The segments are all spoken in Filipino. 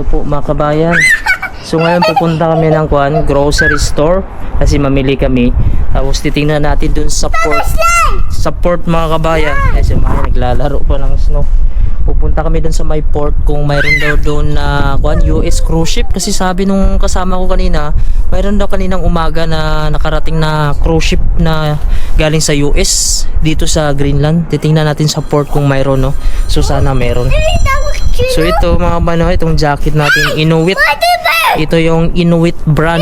Hello po mga kabayan. So ngayon pupunta kami ng grocery store kasi mamili kami. Tapos titingnan natin dun sa port mga kabayan. Kasi naglalaro pa ng snow. Pupunta kami dun sa may port kung mayroon daw doon na US cruise ship. Kasi sabi nung kasama ko kanina, mayroon daw kaninang umaga na nakarating na cruise ship na galing sa US dito sa Greenland. Titingnan natin sa port kung mayroon, no. So sana mayroon. So ito mga kabano, itong jacket natin Inuit. Ito yung Inuit brand.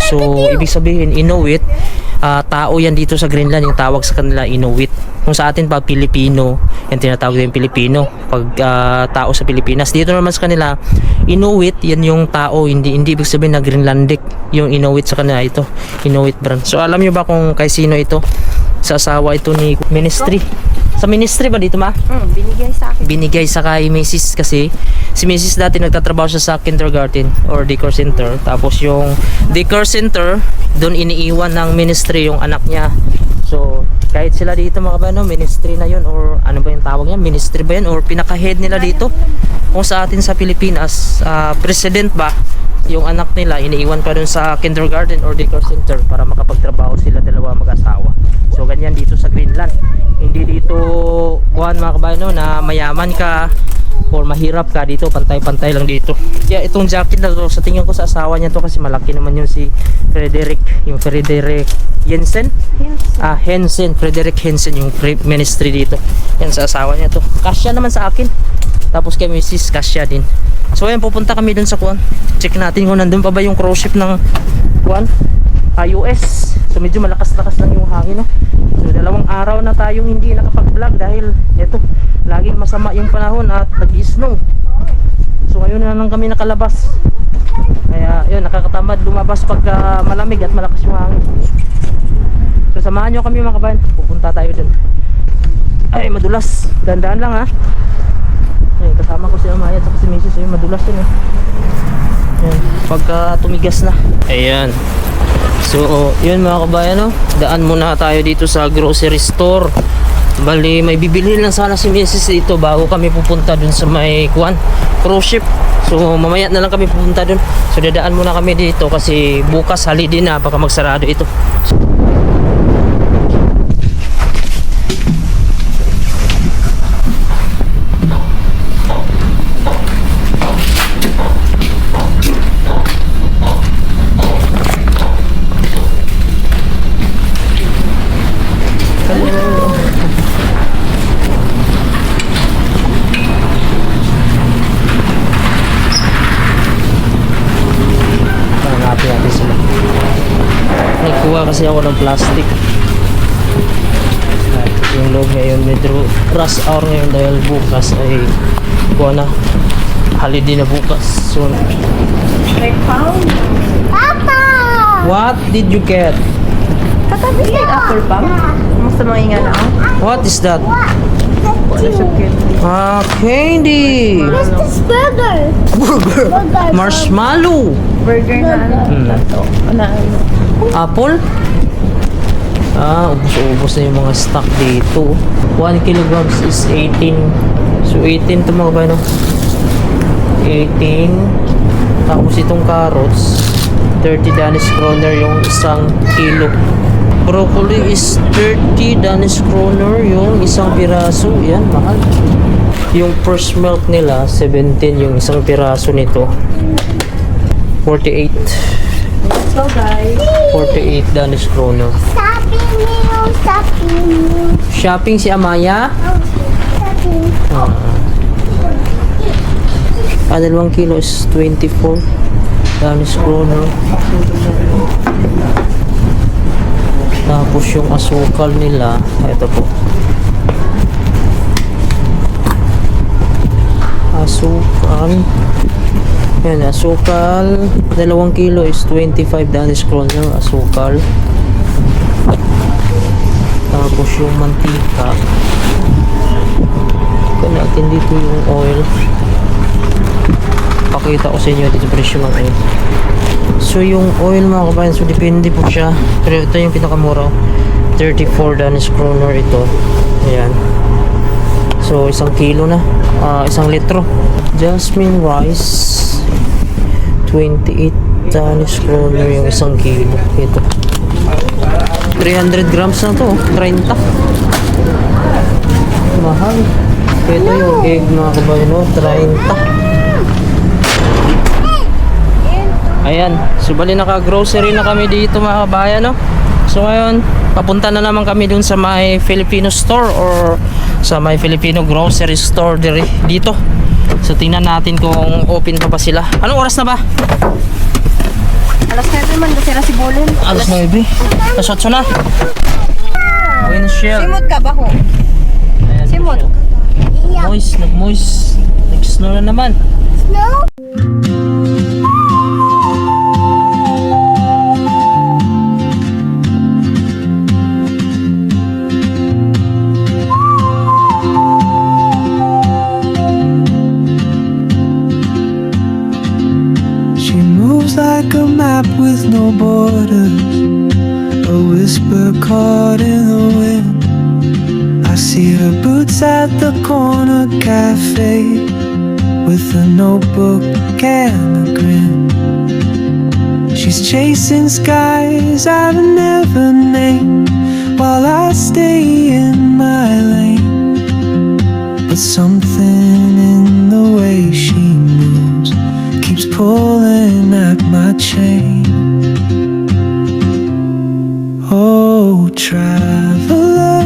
So ibig sabihin Inuit, tao yan dito sa Greenland, yung tawag sa kanila Inuit. Kung sa atin pa Pilipino, yan tinatawag din Pilipino pag tao sa Pilipinas. Dito naman sa kanila Inuit, yan yung tao, hindi ibig sabihin na Greenlandic yung Inuit sa kanila. Ito Inuit brand. So alam nyo ba kung kay sino ito? Sa asawa ito ni Ministry. Sa ministry ba dito, ma? Binigay sa akin. Binigay sa kay Mrs. kasi si Mrs. dati nagtatrabaho siya sa kindergarten or daycare center. Tapos yung daycare center, doon iniiwan ng ministry yung anak niya. So kahit sila dito mga kabano, ministry na yun or ano ba yung tawag niya? Ministry ba yun or pinaka-head nila dito? Kung sa atin sa Pilipinas, president ba? Yung anak nila iniiwan pa doon sa kindergarten or daycare center para makapagtrabaho sila dalawa mag-asawa. So ganyan dito sa Greenland. Hindi dito mga kabayan, na mayaman ka or mahirap ka. Dito pantay-pantay lang dito. Kaya itong jacket na to, sa tingin ko sa asawa niya to kasi malaki naman yung si Frederick, yung Frederick Jensen. Hensen, Frederick Hensen yung ministry dito. Yan sa asawa niya to. Kasya naman sa akin. Tapos kay Mrs. Kasya din. So ayan, pupunta kami dun sa check natin kung nandun pa ba yung cruise ship ng US. So medyo malakas-lakas lang yung hangin, no? So 2 araw na tayong hindi nakapag-vlog dahil eto, laging masama yung panahon at nag-snow. So ngayon na lang kami nakalabas. Kaya yun, nakakatamad lumabas pag malamig at malakas yung hangin. So samahan nyo kami mga kabayan. Pupunta tayo dun. Ay, madulas. Dandaan lang, ha. Ay, kasama ko si Amaya at si Mrs. Ayun, madulas yun, eh. Ayan, pagka tumigas na. Ayan. So yun mga kabayan, no? Daan muna tayo dito sa grocery store. Bali may bibilhin lang sana si Mrs. dito bago kami pupunta dun sa may cruise ship. So mamaya na lang kami pupunta dun. So dadaan muna kami dito kasi bukas holiday na, baka magsarado ito. Nagkuha kasi ako ng plastic. At yung loob ngayon medyo rush hour ngayon dahil bukas ay kuha na, holiday na bukas. So Papa! what did you get? Katabi kay apple pam. Mas mga na ako. What is that? Wala siya candy. Candy. What's this burger? Burger. Marshmallow. Burger na ano. Ano. Apple. Ubos-ubos na yung mga stock dito. 1 kilograms is 18. So 18 ito mga ba, no? 18. Tapos itong carrots 30 Danish kroner yung 1 kilo. Broccoli is 30 Danish kroner yung 1 piraso. Yan, mahal. Yung first milk nila 17 yung 1 piraso nito. 48. So guys, 48 Danish kroner. Shopping si Amaya. 2 kilo is 24 Danish kroner. Tapos yung asukal nila, ito po. Asukal. Yan, asukal. 2 kilo is 25 Danish kroner. Asukal. Tapos yung mantika. Ito natin dito yung oil. Pakita ko sa inyo dito presyo ng oil. So yung oil mga kabayan, so depende po siya. Pero ito yung pinakamura, 34 Danish kroner ito. Ayan. So 1 kilo na, 1 litro. Jasmine rice. 28 Danish kroner yung isang kilo. Ito. 300 grams na to. 30. Mahal. Ito yung egg mga kabayan. 30. Ayan, so bali naka-grocery na kami dito mga kabayan, no? So ngayon, papunta na naman kami dun sa may Filipino store or sa may Filipino grocery store dito. So tingnan natin kung open pa sila. Anong oras na ba? Alas 9 man, dasira si Bolen. Alas 9. Alas 8 na. Windshield. Simot ka ba ho? Ayan, Simot. moist, nag-moist. Nag-snow na naman. She moves like a map with no borders, a whisper caught in the wind. I see her boots at the corner cafe with a notebook and a grin. She's chasing skies I've never named while I stay in my lane. But something in the way she moves keeps pulling at my chain. Oh, traveler,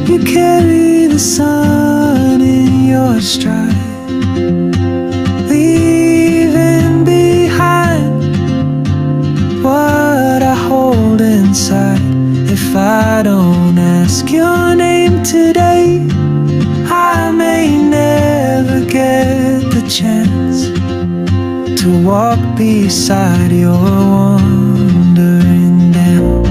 you carry the sun in your stride, leaving behind what I hold inside. If I don't ask your name today, I may never get the chance to walk beside your wandering dance.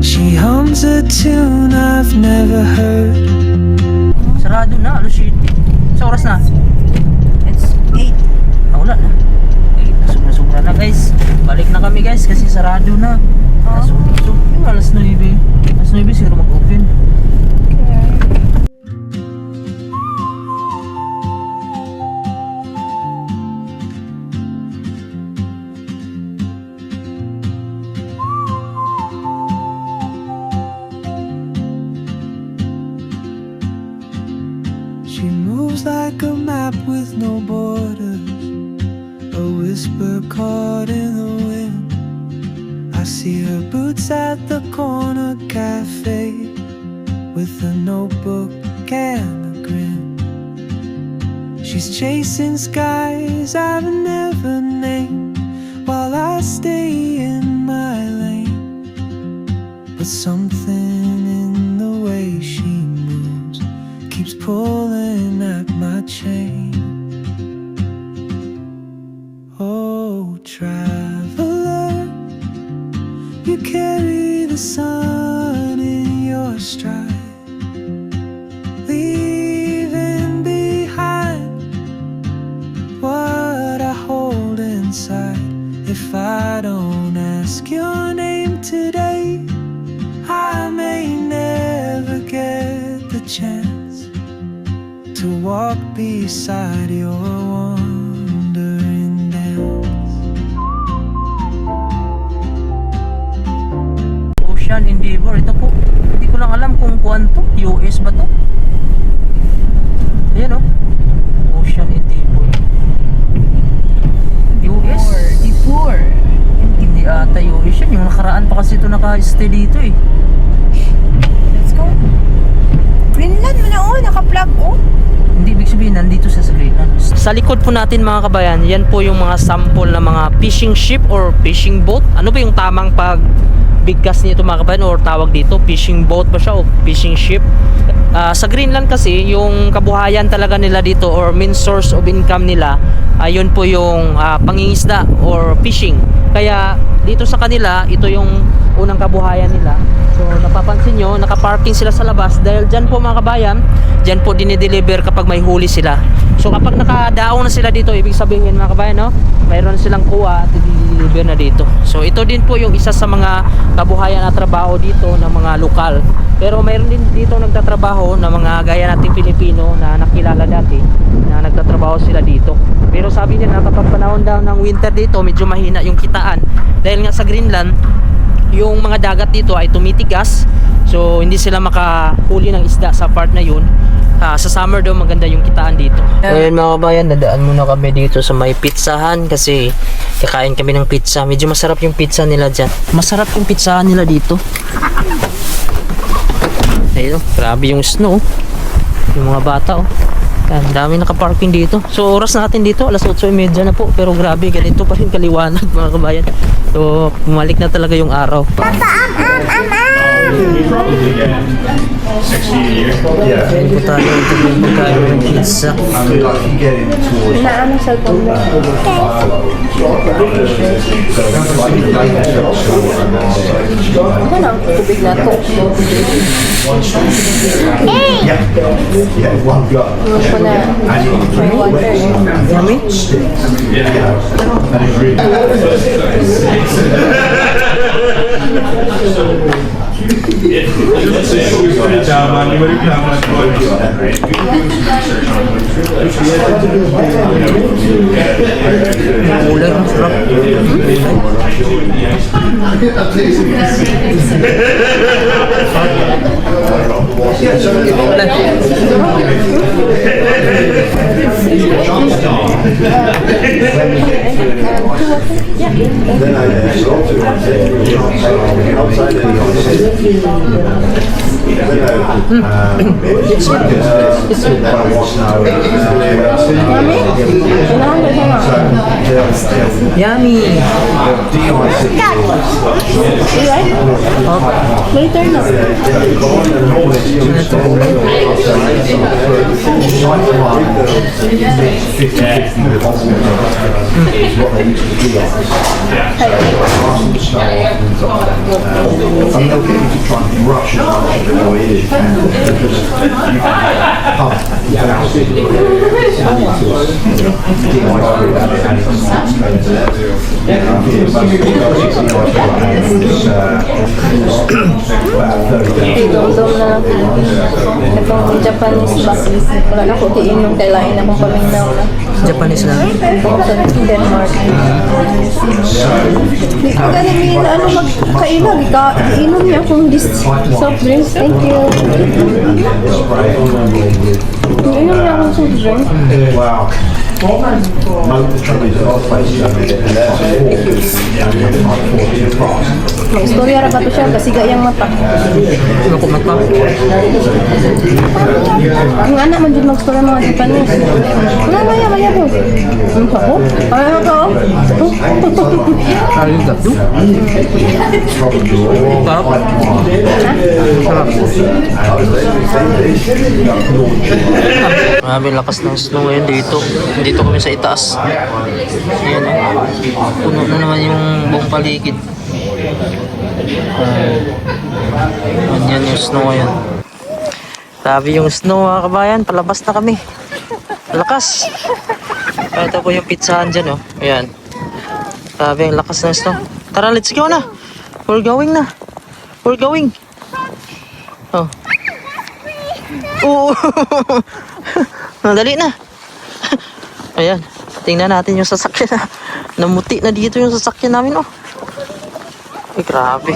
She hums a tune I've never heard. Sarado na, alas 7. Sa oras na? It's 8. Wala na. Sobra na guys. Balik na kami guys kasi sarado na. So, yung alas 9. Alas 9 siguro mag-open. She moves like a map with no borders, a whisper caught in the wind. I see her boots at the corner cafe with a notebook and a grin. She's chasing skies I've never named while I stay in my lane. But something in the way she moves keeps pulling at my chain. Oh, traveler, you carry the sun in your stride, leaving behind what I hold inside. If I don't ask your name today, I may never get the chance to walk beside your wandering dance. Ocean Endeavor. Ito po. Hindi ko lang alam kung kuan to. US ba to? Ayan o. Ocean Endeavor. US? Poor. Hindi ata US yan. Yung nakaraan pa kasi ito naka-stay dito eh. Let's go. Greenland mo na naka-plug Hindi ibig sabihin nandito sa Greenland. Sa likod po natin mga kabayan, yan po yung mga sample na mga fishing ship or fishing boat. Ano ba yung tamang bigkas nito mga kabayan, or tawag dito fishing boat ba siya o fishing ship. Sa Greenland kasi yung kabuhayan talaga nila dito or main source of income nila, yun po yung pangingisda or fishing. Kaya dito sa kanila, ito yung unang kabuhayan nila. So napapansin nyo, nakaparking sila sa labas dahil dyan po mga kabayan, dyan po dinideliver kapag may huli sila. So kapag nakadaong na sila dito, ibig sabihin mga kabayan, no, mayroon silang kuha at i-deliver na dito. So ito din po yung isa sa mga kabuhayan at trabaho dito ng mga lokal. Pero mayroon din dito nagtatrabaho na mga gaya nating Pilipino na nakilala dati na nagtatrabaho sila dito. Pero sabi nila kapag panahon daw ng winter dito, medyo mahina yung kitaan. Dahil nga sa Greenland, yung mga dagat dito ay tumitigas. So hindi sila makahuli ng isda sa part na yun. Sa summer daw maganda yung kitaan dito. Ngayon mga kabayan, nadaan muna kami dito sa may pizzahan kasi kakain kami ng pizza. Medyo masarap yung pizza nila dyan. Masarap yung pizzahan nila dito. Ayun, grabe yung snow. Yung mga bata oh. Ang dami nakaparking dito. So oras natin dito, alas 8:30 na po. Pero grabe, ganito pa rin kaliwanag mga kabayan. So bumalik na talaga yung araw. Pwede tayo ito yung pagkain ng pizza. Inaano sa phone mo? Ano na ang tubig na to? Ano ko na may water. Yummy? Kulay, sarap. Yummy. Later na. Dom-dom na itong Japanese ba? Wala na ko iinom kay lain akong paminaw na. Japanese na. Sa Denmark. Di ko ganun may ano magkailag. Iinom niya akong this soft drinks. Thank you. Iinom niya akong soft drink. Wow. May istorya ra ba to siya? Basiga yung mata. Ano ko mata? Ang anak man dyan mag-story mga Japanese. Wala maya po. Ang sako? Ay, ako. Arigato. Sarap. Sarap. Grabe, lakas ng snow ngayon dito. Dito kami sa itaas. Ayan oh. Puno na naman yung buong paligid. Yan yung snow ngayon. Grabe yung snow mga kabayan. Palabas na kami. Lakas. Ito po yung pizzahan dyan oh. Ayan. Grabe ang lakas ng snow. Tara, let's go na. We're going na. We're going. Oh. Oo. Madali na. Ayan. Tingnan natin yung sasakyan na. Namuti na dito yung sasakyan namin oh. Ay, grabe.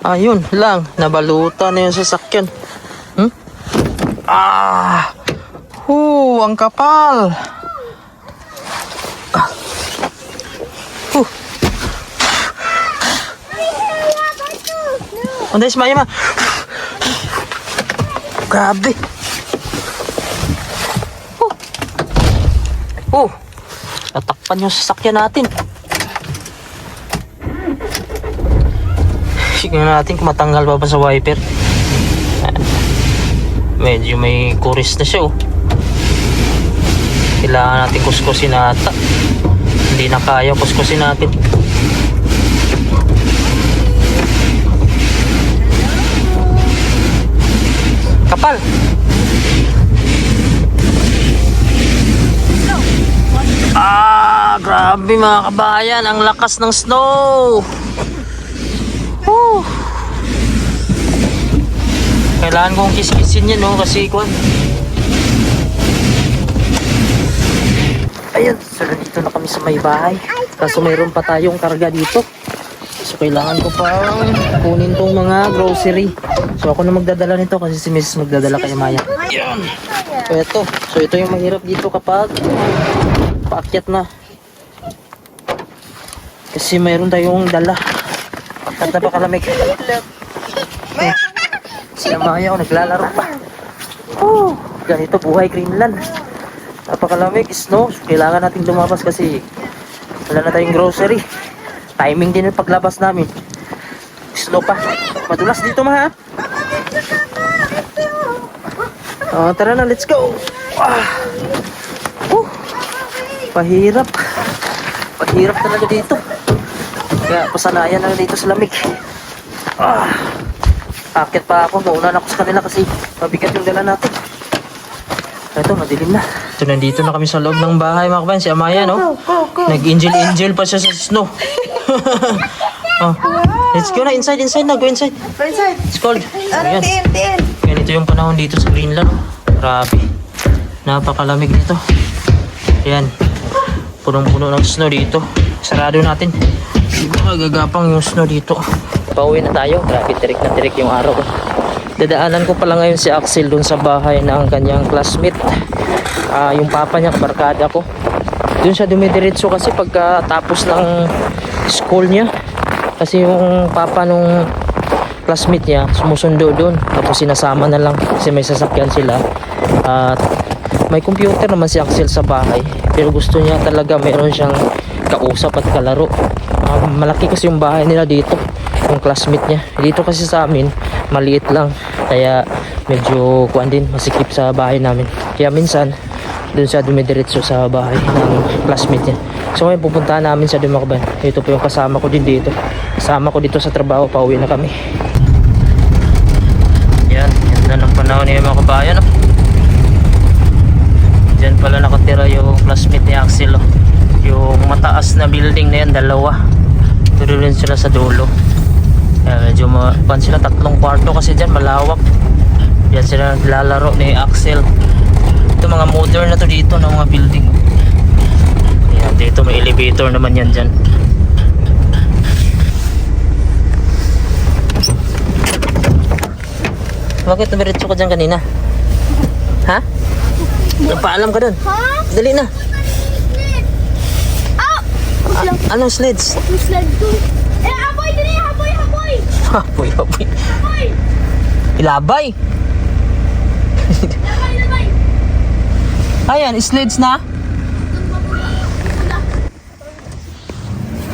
Ayun lang. Nabalutan na yung sasakyan. Ang kapal. Anday, smaya ma. Grabe. Natakpan yung sasakyan natin. Tingnan natin kung matanggal pa ba sa wiper. Medyo may kuris na siya oh. Kailangan natin kuskusin ata. Hindi na kaya, kuskusin natin. Kapal! Grabe mga kabayan, ang lakas ng snow. Woo. Kailangan kong kiskisin yan, no? Kasi kung ayun, so nandito na kami sa may bahay. Kaso mayroon pa tayong karga dito. So kailangan ko pang kunin tong mga grocery. So ako na magdadala nito kasi si Mrs. magdadala kay Maya. Ayun. So ito yung mahirap dito kapag paakyat na. Kasi mayroon tayong dala. At napakalamig. Si Maya naglalaro pa. Ganito buhay Greenland. Napakalamig, snow. So, kailangan nating lumabas kasi wala na tayong grocery. Timing din yung paglabas namin. Snow pa. Madulas dito ma ha. Tara na, let's go. Pahirap. Pahirap talaga dito. Kaya pasanayan na dito sa lamig. Akit pa ako. Mauna na ako sa kanila kasi mabigat yung dala natin. Ito, madilim na. So, nandito na kami sa loob ng bahay, mga kabayan. Si Amaya, no? Nag-angel pa siya sa snow. Let's go na. Inside na. Go inside. It's cold. Ayan. Ganito yung panahon dito sa Greenland. Grabe. Napakalamig dito. Ayan. Punong-puno ng snow dito. Sarado natin. Diba gagapang yung snow dito. Pauwi na tayo. Grabe, tirik na tirik yung araw. Dadaanan ko pala ngayon si Axel dun sa bahay ng kanyang classmate. Yung papa niya, kabarkada ko. Dun siya dumidiretso kasi pagkatapos ng school niya. Kasi yung papa nung classmate niya sumusundo dun. Tapos sinasama na lang kasi may sasakyan sila. At may computer naman si Axel sa bahay. Pero gusto niya talaga mayroon siyang kausap at kalaro. Malaki kasi yung bahay nila dito. Yung classmate niya. Dito kasi sa amin maliit lang, kaya medyo kuan din, masikip sa bahay namin. Kaya minsan doon siya dumidiretso sa bahay ng classmate niya. So ngayon pupuntahan namin sa Dumakaban. Ito po yung kasama ko din dito. Kasama ko dito sa trabaho, pauwi na kami. Yan, yan na ng panahon niya mga kabayan. Diyan pala nakatira yung classmate ni Axel. Yung mataas na building na yan, dalawa. Tuloy rin sila sa dulo. Medyo pan sila, 3 kwarto kasi dyan malawak. Yan sila naglalaro ni Axel. Ito mga modern na to dito ng mga building. Yan, dito may elevator naman yan dyan. Bakit tumiritso ka dyan kanina? Ha? Nagpaalam ka dun? Dali na. Anong slides? Slide ko. Haboy din eh! Haboy! Hapoy. Ilabay. Ayan, slides na.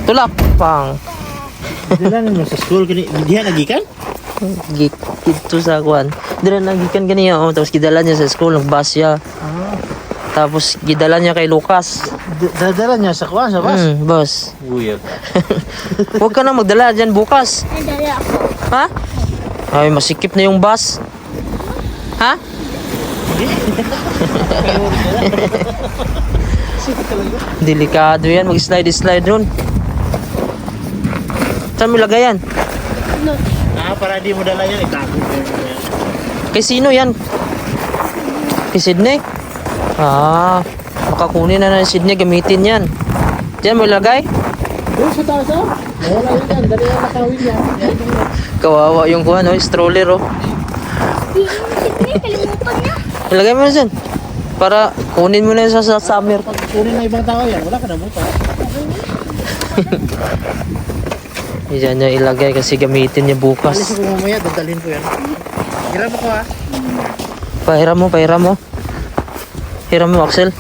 Tulak pang. Dila na sa school kini diha nagikan? Dito sa kuan. Dila nagikan kaniya tapos gidala niya sa school nagbus siya. Tapos gidala niya kay Lucas. Dadala niya sa kuan sa bus. Boss. Weird. Huwag ka na magdala dyan bukas. Ay, dali ako. Ha? Ay, masikip na yung bus. Ha? Delikado yan. Mag-slide ron. Saan mo ilagay yan? Para di mo dala yan itago. Kay sino yan? Kay Sydney? Makakunin na ng Sydney. Gamitin yan. Diyan mo ilagay? Doon sa taas ah. Wala yan. Dali yan nakawin yan. Kawawa yung kuha, no? Stroller, oh. Kalimutan niya. Ilagay mo na dyan. Para kunin mo na yun sa summer. Pag kunin na ibang tao yan, wala ka na buta. Diyan niya ilagay kasi gamitin niya Alis bukas. ako mamaya, dadalhin ko yan. Hiram ako ah. Pahiram mo. Hiram mo, Axel.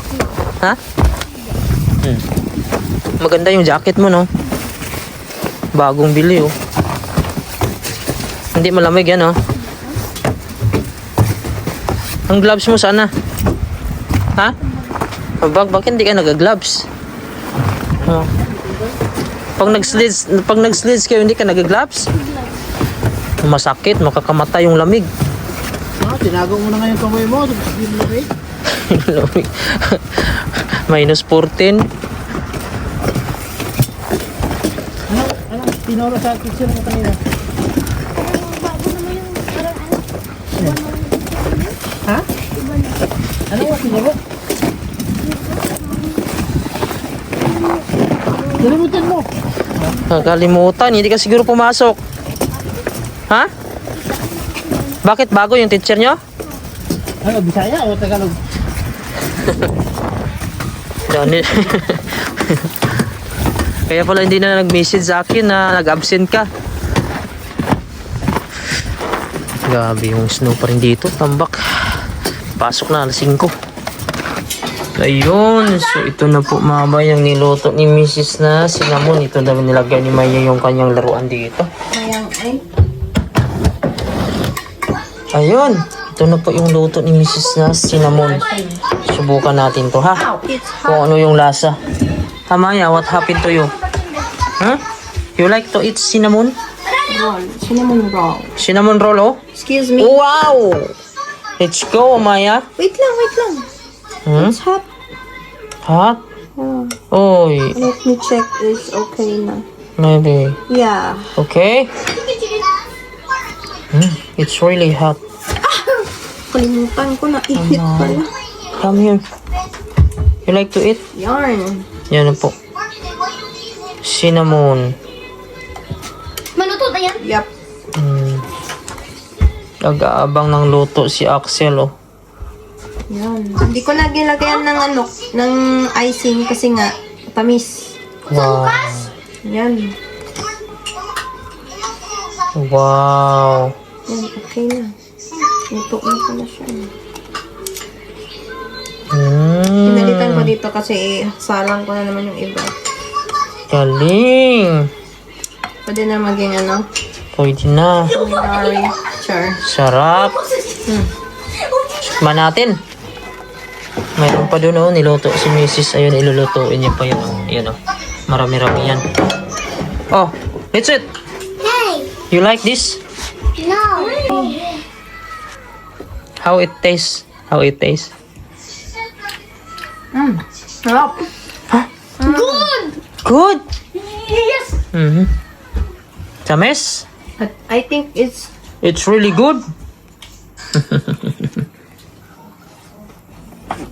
Ha? Maganda yung jacket mo, no? Bagong bili, oh. Hindi malamig yan, oh. Ang gloves mo sana? Ha? Bakit hindi ka nag-gloves? Oh. Pag nag-slides kayo, hindi ka nag-gloves? Masakit, makakamatay yung lamig. Tinago mo na ngayon kamay mo. Lamig. Lamig. Minus 14. Anong tinuro sa teacher mo kanina? Ha? Ano nga tinuro? Nalimutan mo. Nakalimutan, hindi ka siguro pumasok. Ha? Bakit bago yung teacher nyo? Ano, Bisaya o Tagalog? Daniel. Kaya pala hindi na nag-message sa akin na nag-absent ka. Grabe yung snow pa rin dito, tambak. Pasok na alas 5. Ayun, so ito na po mga bayang niluto ni Mrs. na cinnamon. Ito na nilagay ni Maya yung kanyang laruan dito. Mayang ay. Ayun, ito na po yung luto ni Mrs. na cinnamon. Subukan natin to, ha? It's hot. Kung ano yung lasa. Ha, Maya, what happened to you? Huh? You like to eat cinnamon? Roll. Cinnamon roll. Cinnamon roll, oh? Excuse me. Wow! Let's go, Maya. Wait lang. Hmm? It's hot. Hot? Oh. Oy, Let me check. It's okay na. maybe. Yeah. Okay? It's really hot. Kalimutan ko na ihit pala. Come here. You like to eat? Yarn. Yan na po. Cinnamon. Maluto na yan? Yup. Nag-aabang ng luto si Axel, oh. Yan. Hindi ko na gilagayan ng ng icing kasi nga tamis. Wow. Yan. Wow. Yan, okay na. Luto na pala siya. Pinalitan ko dito kasi salang ko na naman yung iba. Galing. Pwede na maging Pwede na. culinary char. Sarap. Tikman natin. Mayroon pa doon, oh, niluto si Mrs. Ayun, ilulutuin niya pa yun. Yan, oh. Marami-rami yan. Oh, let's eat. Hey! You like this? No! How it tastes? How it tastes? Sarap. Good! Good. Yes! Tamis? I think it's It's really good.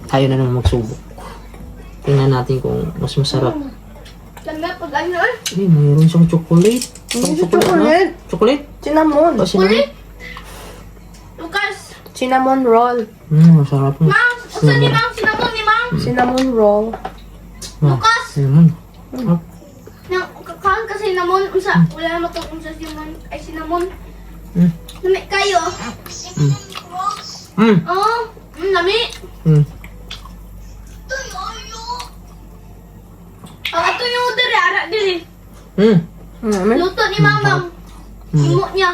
Tayo na naman magsubok. Tingnan natin kung mas masarap. Lami pag ano eh? Eh, mayroon siyang chocolate. chocolate. Chocolate? Cinnamon. O, cinnamon? Lucas! Cinnamon roll. Masarap mo. Mang! Saan ni Mang? Sinamon ni Mang? Cinnamon roll. Lucas! Cinnamon. Nang kakaon kasi namon. Unsa? Wala naman itong unsa sinamon. Ay sinamon. Mm. Lami kayo. Oo. Lami. Ato yung diri. Ara diri. Luto ni Mamang. Imo niya.